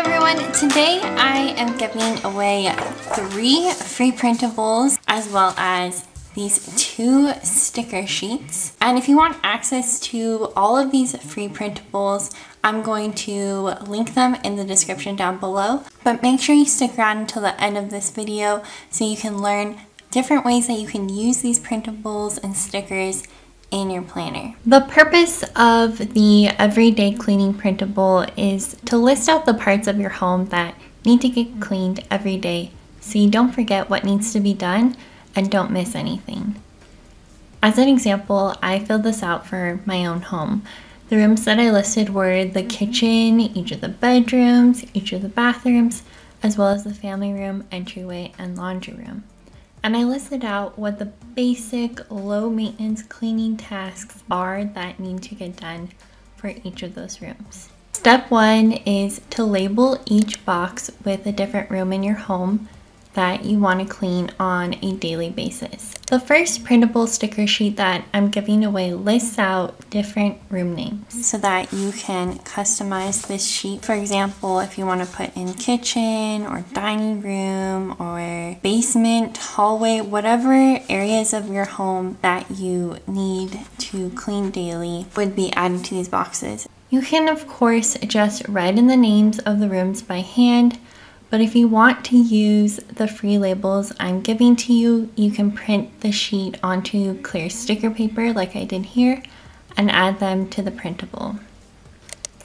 everyone, today I am giving away 3 free printables as well as these 2 sticker sheets. And if you want access to all of these free printables, I'm going to link them in the description down below. But make sure you stick around until the end of this video so you can learn different ways that you can use these printables and stickers in your planner. The purpose of the everyday cleaning printable is to list out the parts of your home that need to get cleaned every day so you don't forget what needs to be done and don't miss anything. As an example, I filled this out for my own home. The rooms that I listed were the kitchen, each of the bedrooms, each of the bathrooms, as well as the family room, entryway, and laundry room. And I listed out what the basic low maintenance cleaning tasks are that need to get done for each of those rooms. Step 1 is to label each box with a different room in your home that you want to clean on a daily basis. The first printable sticker sheet that I'm giving away lists out different room names so that you can customize this sheet. For example, if you want to put in kitchen or dining room or basement, hallway, whatever areas of your home that you need to clean daily would be added to these boxes. You can of course just write in the names of the rooms by hand, but if you want to use the free labels I'm giving to you, you can print the sheet onto clear sticker paper like I did here and add them to the printable.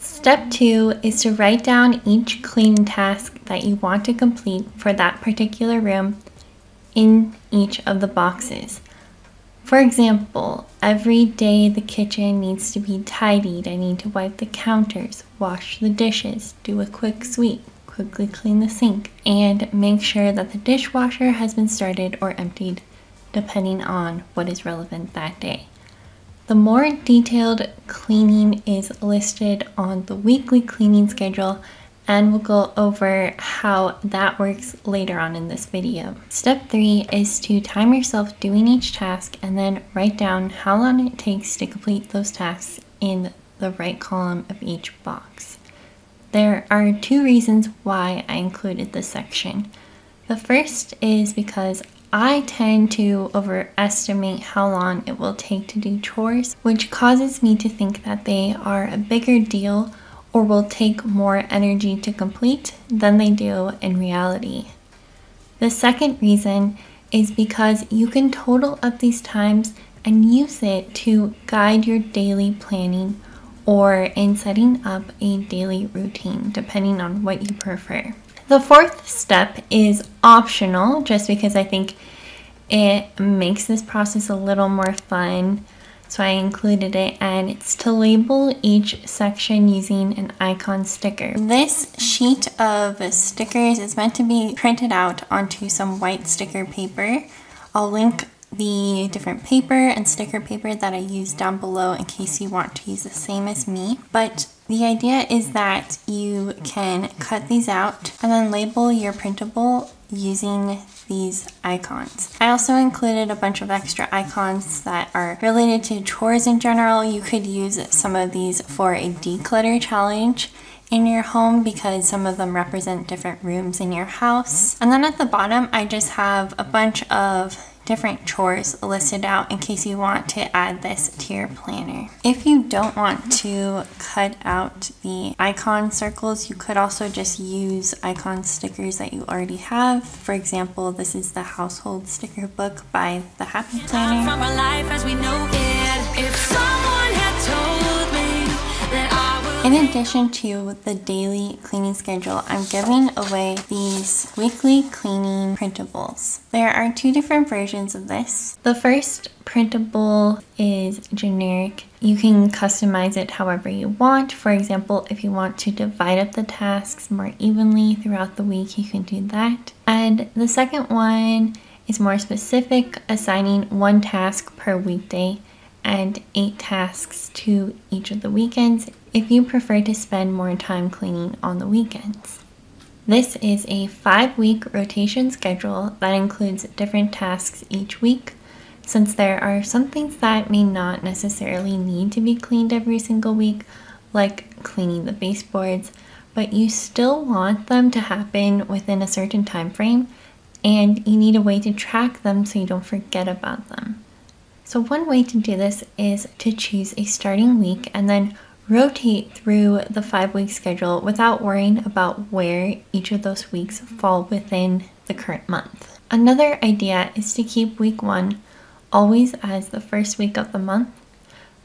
Step 2 is to write down each cleaning task that you want to complete for that particular room in each of the boxes. For example, every day the kitchen needs to be tidied. I need to wipe the counters, wash the dishes, do a quick sweep, quickly clean the sink, and make sure that the dishwasher has been started or emptied depending on what is relevant that day. The more detailed cleaning is listed on the weekly cleaning schedule, and we'll go over how that works later on in this video. Step 3 is to time yourself doing each task and then write down how long it takes to complete those tasks in the right column of each box. There are 2 reasons why I included this section. The first is because I tend to overestimate how long it will take to do chores, which causes me to think that they are a bigger deal or will take more energy to complete than they do in reality. The second reason is because you can total up these times and use it to guide your daily planning or in setting up a daily routine, depending on what you prefer. The 4th step is optional, just because I think it makes this process a little more fun, so I included it, and it's to label each section using an icon sticker. This sheet of stickers is meant to be printed out onto some white sticker paper. I'll link the different paper and sticker paper that I use down below in case you want to use the same as me. But the idea is that you can cut these out and then label your printable using these icons. I also included a bunch of extra icons that are related to chores in general. You could use some of these for a declutter challenge in your home because some of them represent different rooms in your house. And then at the bottom, I just have a bunch of different chores listed out in case you want to add this to your planner. If you don't want to cut out the icon circles, you could also just use icon stickers that you already have. For example, this is the household sticker book by the Happy Planner. In addition to the daily cleaning schedule, I'm giving away these weekly cleaning printables. There are 2 different versions of this. The first printable is generic. You can customize it however you want. For example, if you want to divide up the tasks more evenly throughout the week, you can do that. And the second one is more specific, assigning 1 task per weekday and 8 tasks to each of the weekends if you prefer to spend more time cleaning on the weekends. This is a 5-week rotation schedule that includes different tasks each week, since there are some things that may not necessarily need to be cleaned every single week, like cleaning the baseboards, but you still want them to happen within a certain time frame, and you need a way to track them so you don't forget about them. So one way to do this is to choose a starting week and then rotate through the 5-week schedule without worrying about where each of those weeks fall within the current month. Another idea is to keep week 1 always as the first week of the month,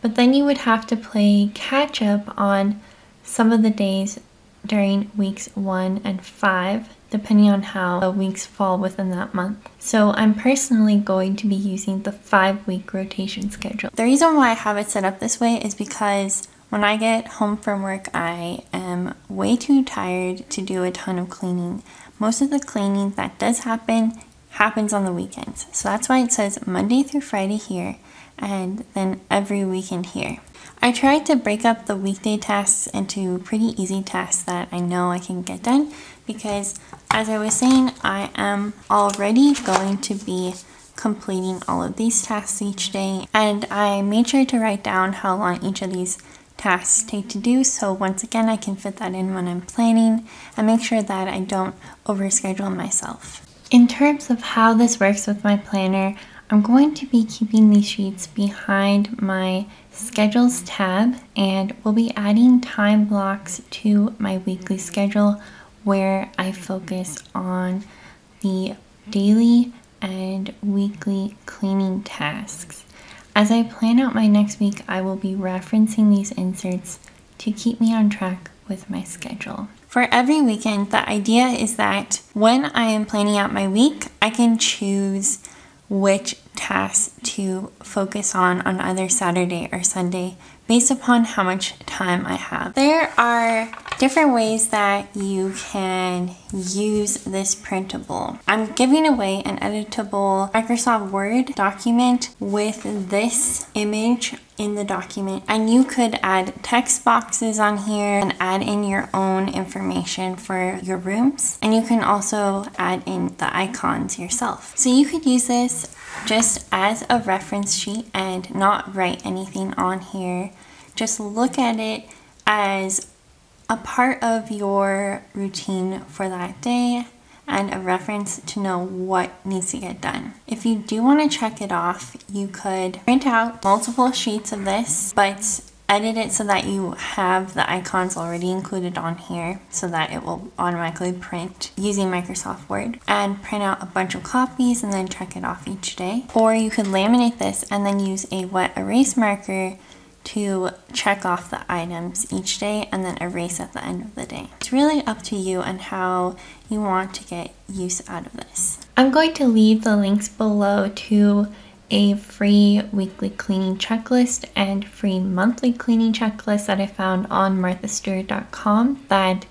but then you would have to play catch up on some of the days during weeks 1 and 5, depending on how the weeks fall within that month. So I'm personally going to be using the 5-week rotation schedule. The reason why I have it set up this way is because when I get home from work, I am way too tired to do a ton of cleaning. Most of the cleaning that does happens on the weekends. So that's why it says Monday through Friday here and then every weekend here. I tried to break up the weekday tasks into pretty easy tasks that I know I can get done because, as I was saying, I am already going to be completing all of these tasks each day, and I made sure to write down how long each of these tasks take to do, so once again I can fit that in when I'm planning and make sure that I don't overschedule myself. In terms of how this works with my planner, I'm going to be keeping these sheets behind my schedules tab, and we'll be adding time blocks to my weekly schedule where I focus on the daily and weekly cleaning tasks. As I plan out my next week, I will be referencing these inserts to keep me on track with my schedule. For every weekend, the idea is that when I am planning out my week, I can choose which tasks to focus on either Saturday or Sunday based upon how much time I have. There are different ways that you can use this printable. I'm giving away an editable Microsoft Word document with this image in the document, and you could add text boxes on here and add in your own information for your rooms, and you can also add in the icons yourself. So you could use this just as a reference sheet and not write anything on here. Just look at it as a part of your routine for that day and a reference to know what needs to get done. If you do want to check it off, you could print out multiple sheets of this, but edit it so that you have the icons already included on here so that it will automatically print using Microsoft Word, and print out a bunch of copies and then check it off each day. Or you could laminate this and then use a wet erase marker to check off the items each day and then erase at the end of the day. It's really up to you and how you want to get use out of this. I'm going to leave the links below to a free weekly cleaning checklist and free monthly cleaning checklist that I found on marthastewart.com that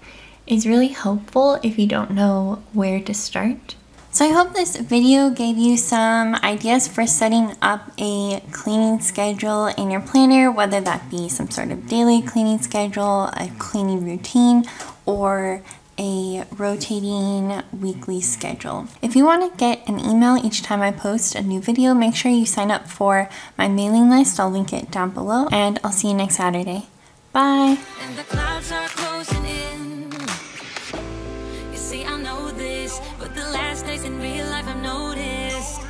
is really helpful if you don't know where to start. So I hope this video gave you some ideas for setting up a cleaning schedule in your planner, whether that be some sort of daily cleaning schedule, a cleaning routine, or a rotating weekly schedule. If you want to get an email each time I post a new video, make sure you sign up for my mailing list. I'll link it down below, and I'll see you next Saturday. Bye! And the clouds are closing in. You see, I know this, but the last days in real life I've noticed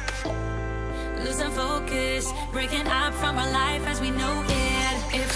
losing focus, breaking up from our life as we know it. If